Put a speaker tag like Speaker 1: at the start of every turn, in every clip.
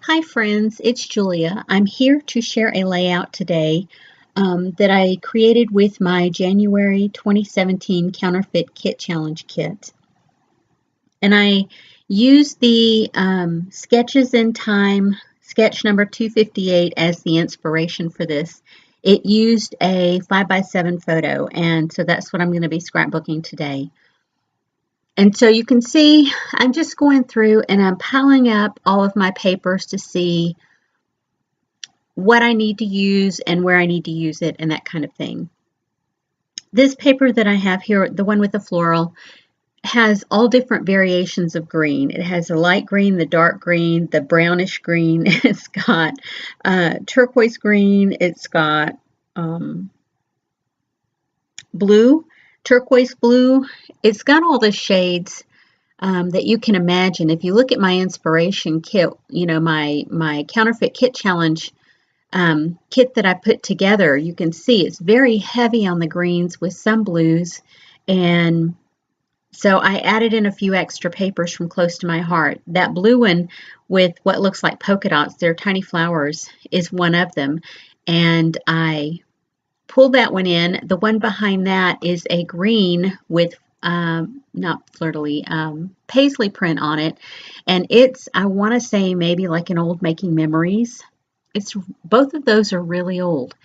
Speaker 1: Hi friends, it's Julia. I'm here to share a layout today that I created with my January 2017 Counterfeit Kit Challenge kit. And I used the Sketches in Time sketch number 258 as the inspiration for this. It used a 5x7 photo, and so that's what I'm going to be scrapbooking today. And so you can see I'm just going through and I'm piling up all of my papers to see what I need to use and where I need to use it and that kind of thing. This paper that I have here, the one with the floral, has all different variations of green. It has the light green, the dark green, the brownish green. It's got turquoise green. It's got blue, turquoise blue. It's got all the shades that you can imagine. If you look at my inspiration kit, my Counterfeit Kit Challenge kit that I put together, you can see it's very heavy on the greens with some blues, and so I added in a few extra papers from close to my heart. That blue one with what looks like polka dots, they're tiny flowers, is one of them, and I pulled that one in. The one behind that is a green with not fleur-de-lis, paisley print on it, and it's, I want to say, maybe like an old Making Memories. It's both of those are really old.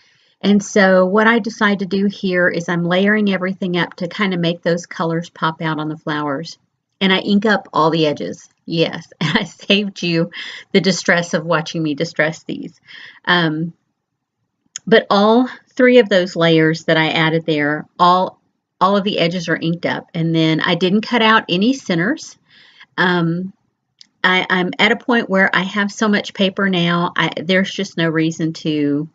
Speaker 1: And so what I decide to do here is I'm layering everything up to kind of make those colors pop out on the flowers. And I ink up all the edges. Yes, and I saved you the distress of watching me distress these. But all three of those layers that I added there, all of the edges are inked up. And then I didn't cut out any centers. I'm at a point where I have so much paper now, there's just no reason to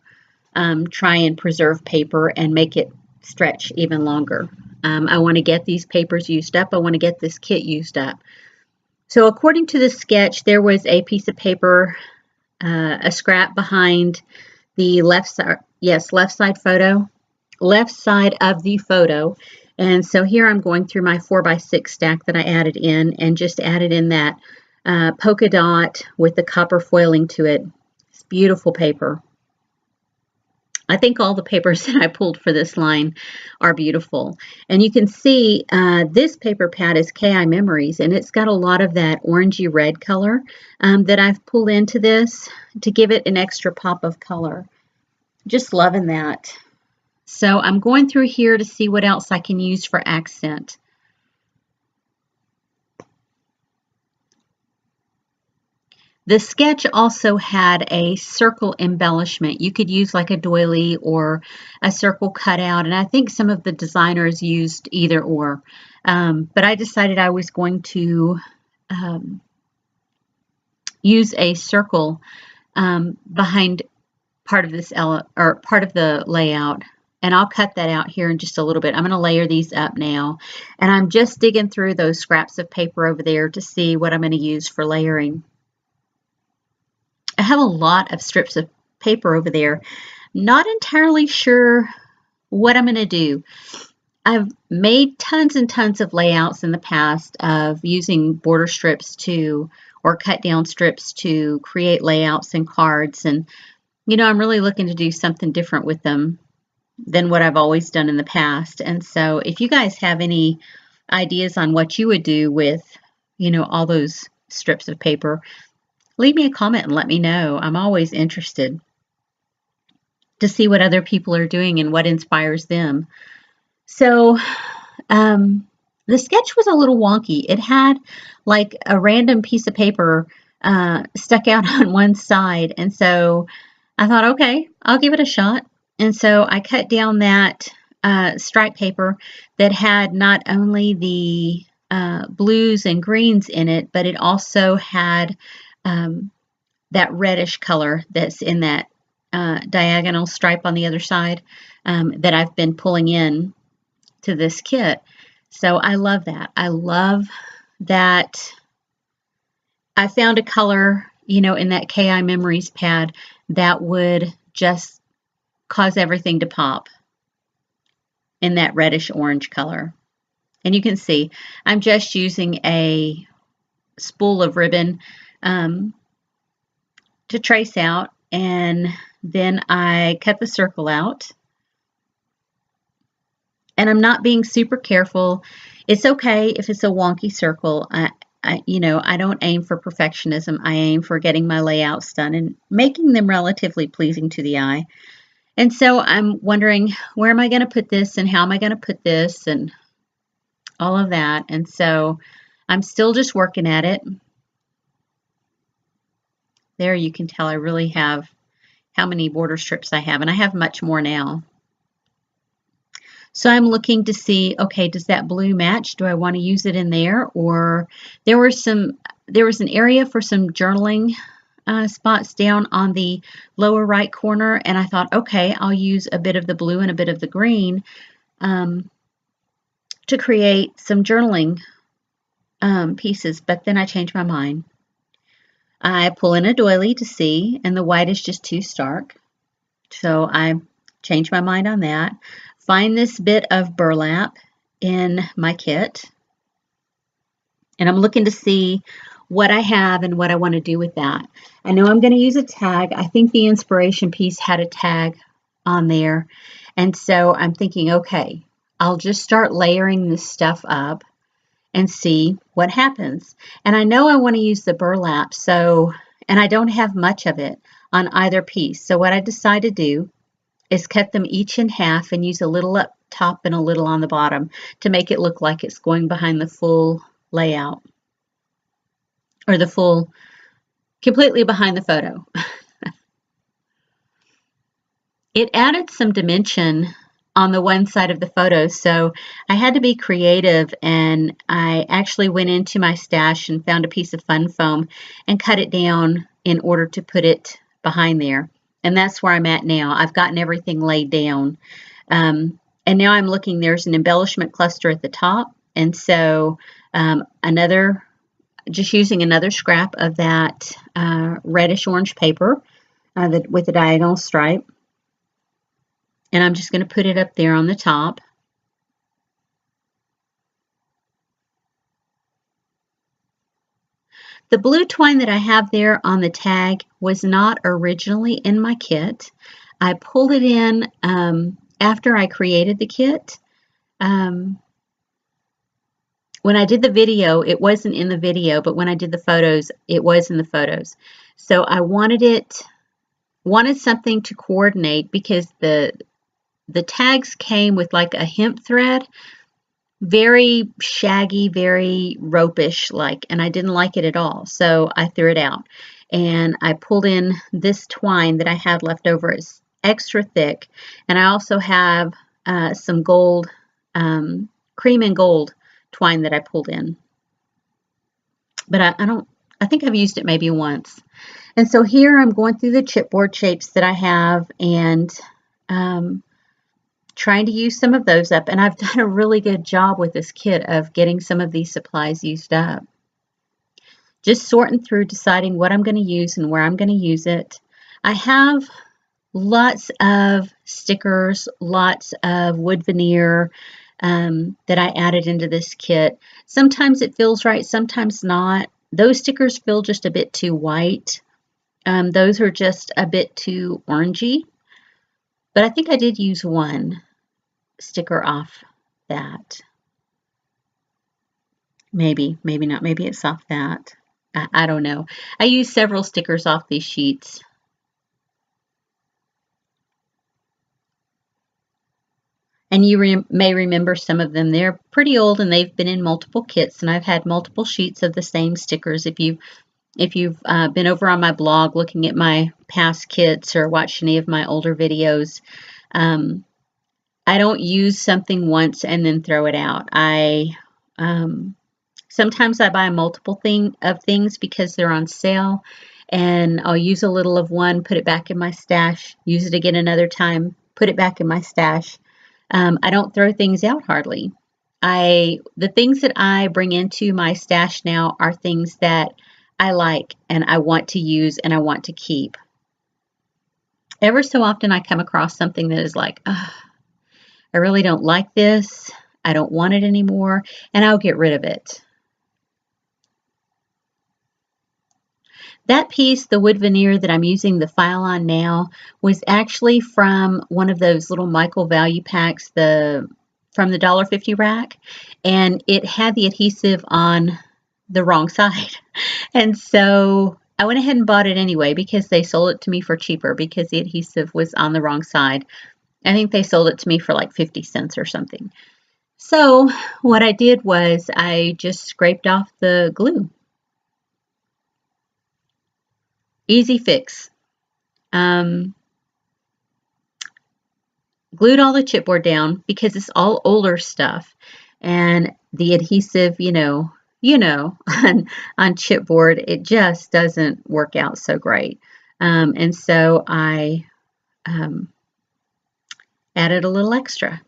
Speaker 1: try and preserve paper and make it stretch even longer. I want to get these papers used up. I want to get this kit used up. So according to the sketch, there was a piece of paper, a scrap behind the left side, left side of the photo. And so here I'm going through my 4x6 stack that I added in and just added in that polka dot with the copper foiling to it. It's beautiful paper. I think all the papers that I pulled for this line are beautiful. And you can see this paper pad is KI Memories, and it's got a lot of that orangey red color that I've pulled into this to give it an extra pop of color. Just loving that. So I'm going through here to see what else I can use for accent. The sketch also had a circle embellishment. You could use like a doily or a circle cutout, and I think some of the designers used either or. But I decided I was going to use a circle behind part of this part of the layout, and I'll cut that out here in just a little bit. I'm going to layer these up now, and I'm just digging through those scraps of paper over there to see what I'm going to use for layering. I have a lot of strips of paper over there. Not entirely sure what I'm going to do. I've made tons and tons of layouts in the past of using border strips or cut down strips to create layouts and cards. And, I'm really looking to do something different with them than what I've always done in the past. And so if you guys have any ideas on what you would do with, all those strips of paper, leave me a comment and let me know. I'm always interested to see what other people are doing and what inspires them. So the sketch was a little wonky. It had like a random piece of paper stuck out on one side. And so I thought, okay, I'll give it a shot. And so I cut down that stripe paper that had not only the blues and greens in it, but it also had that reddish color that's in that diagonal stripe on the other side that I've been pulling in to this kit. So I love that. I love that I found a color, in that KI Memories pad that would just cause everything to pop in that reddish orange color. And you can see I'm just using a spool of ribbon to trace out, and then I cut the circle out. And I'm not being super careful. It's okay if it's a wonky circle. I don't aim for perfectionism. I aim for getting my layouts done and making them relatively pleasing to the eye. And so I'm wondering, where am I going to put this and how am I going to put this and all of that. And so I'm still just working at it. There you can tell I really have how many border strips I have, and I have much more now. So I'm looking to see, okay, does that blue match? Do I want to use it in there? Or there was an area for some journaling spots down on the lower right corner, and I thought, okay, I'll use a bit of the blue and a bit of the green to create some journaling pieces, but then I changed my mind. I pull in a doily to see, and the white is just too stark. So I changed my mind on that. Find this bit of burlap in my kit, and I'm looking to see what I have and what I want to do with that. I know I'm going to use a tag. I think the inspiration piece had a tag on there, and so I'm thinking, okay, I'll just start layering this stuff up and see what happens. And I know I want to use the burlap, and I don't have much of it on either piece. So what I decided to do is cut them each in half and use a little up top and a little on the bottom to make it look like it's going behind the full layout, or the full, completely behind the photo. It added some dimension on the one side of the photo, so I had to be creative, and I actually went into my stash and found a piece of fun foam and cut it down in order to put it behind there. And that's where I'm at now. I've gotten everything laid down. And now I'm looking, there's an embellishment cluster at the top. And so just using another scrap of that reddish orange paper with the diagonal stripe. And I'm just going to put it up there on the top. The blue twine that I have there on the tag was not originally in my kit. I pulled it in after I created the kit. When I did the video, it wasn't in the video, but when I did the photos, it was in the photos. So I wanted something to coordinate, because the tags came with like a hemp thread, very shaggy, very rope-ish like, and I didn't like it at all. So I threw it out, and I pulled in this twine that I had left over. It's extra thick, and I also have some gold, cream and gold twine that I pulled in. But I think I've used it maybe once. And so here I'm going through the chipboard shapes that I have, and trying to use some of those up, and I've done a really good job with this kit of getting some of these supplies used up. Just sorting through, deciding what I'm going to use and where I'm going to use it. I have lots of stickers, lots of wood veneer that I added into this kit. Sometimes it feels right, sometimes not. Those stickers feel just a bit too white. Those are just a bit too orangey. But I think I did use one sticker off that. Maybe not. Maybe it's off that. I don't know. I used several stickers off these sheets. And you may remember some of them. They're pretty old, and they've been in multiple kits, and I've had multiple sheets of the same stickers. If you've been over on my blog looking at my past kits or watched any of my older videos, I don't use something once and then throw it out. Sometimes I buy multiple things because they're on sale, and I'll use a little of one, put it back in my stash, use it again another time, put it back in my stash. I don't throw things out hardly. The things that I bring into my stash now are things that I like and I want to use and I want to keep. Ever so often I come across something that is like, I really don't like this, I don't want it anymore, and I'll get rid of it. That piece, the wood veneer that I'm using the file on now, was actually from one of those little Michael value packs, from the $1.50 rack, and it had the adhesive on the wrong side. And so I went ahead and bought it anyway because they sold it to me for cheaper because the adhesive was on the wrong side. I think they sold it to me for like 50 cents or something. So what I did was I just scraped off the glue. Easy fix. Glued all the chipboard down because it's all older stuff, and the adhesive, on chipboard, it just doesn't work out so great. And so I added a little extra.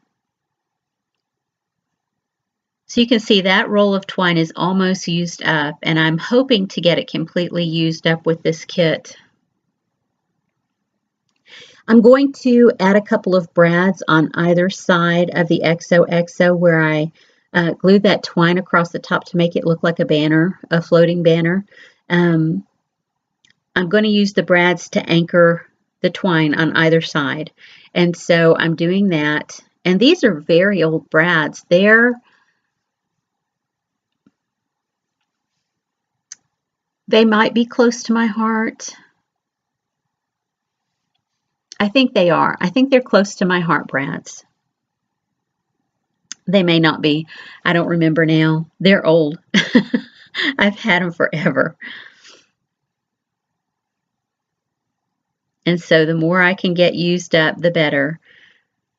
Speaker 1: So you can see that roll of twine is almost used up, and I'm hoping to get it completely used up with this kit. I'm going to add a couple of brads on either side of the XOXO where I glued that twine across the top to make it look like a banner, a floating banner. I'm going to use the brads to anchor the twine on either side. And so I'm doing that. And these are very old brads. They might be close to my heart. I think they are. I think they're close to my heart brads. They may not be. I don't remember now. They're old. I've had them forever. And so the more I can get used up, the better.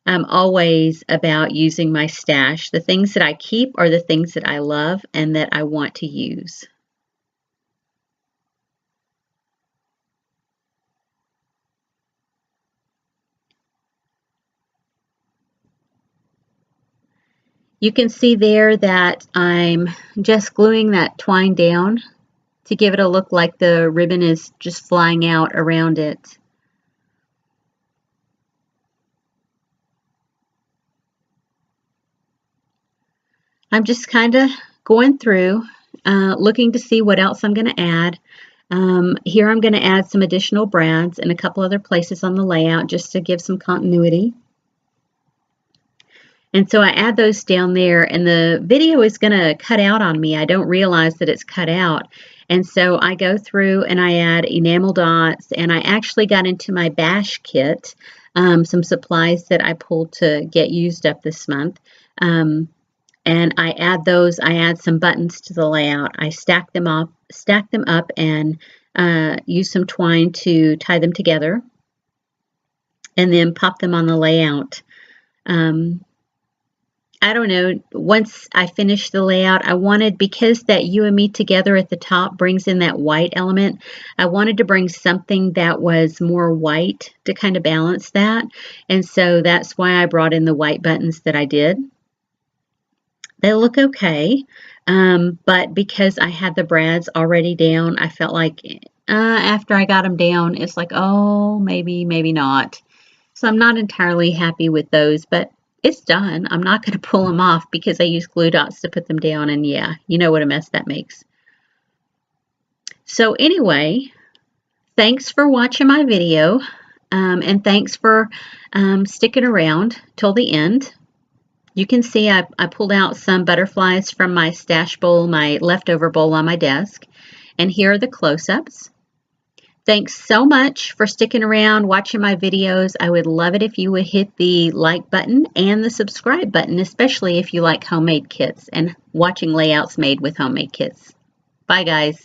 Speaker 1: I'm always about using my stash. The things that I keep are the things that I love and that I want to use. You can see there that I'm just gluing that twine down to give it a look like the ribbon is just flying out around it. I'm just kind of going through, looking to see what else I'm going to add. Here I'm going to add some additional brads in a couple other places on the layout just to give some continuity. And so I add those down there, and the video is going to cut out on me. I don't realize that it's cut out. And so I go through and I add enamel dots, and I actually got into my bash kit, some supplies that I pulled to get used up this month. And I add those. I add some buttons to the layout. I stack them up and use some twine to tie them together, and then pop them on the layout. I don't know, once I finished the layout, I wanted, because that You and Me Together at the top brings in that white element, I wanted to bring something that was more white to kind of balance that. And so that's why I brought in the white buttons that I did. They look okay, but because I had the brads already down, I felt like after I got them down, it's like, oh, maybe not. So I'm not entirely happy with those, but it's done. I'm not going to pull them off because I use glue dots to put them down, and yeah, you know what a mess that makes. So anyway, thanks for watching my video, and thanks for sticking around till the end. You can see I pulled out some butterflies from my stash bowl, my leftover bowl on my desk, and here are the close-ups. Thanks so much for sticking around, watching my videos. I would love it if you would hit the like button and the subscribe button, especially if you like homemade kits and watching layouts made with homemade kits. Bye, guys.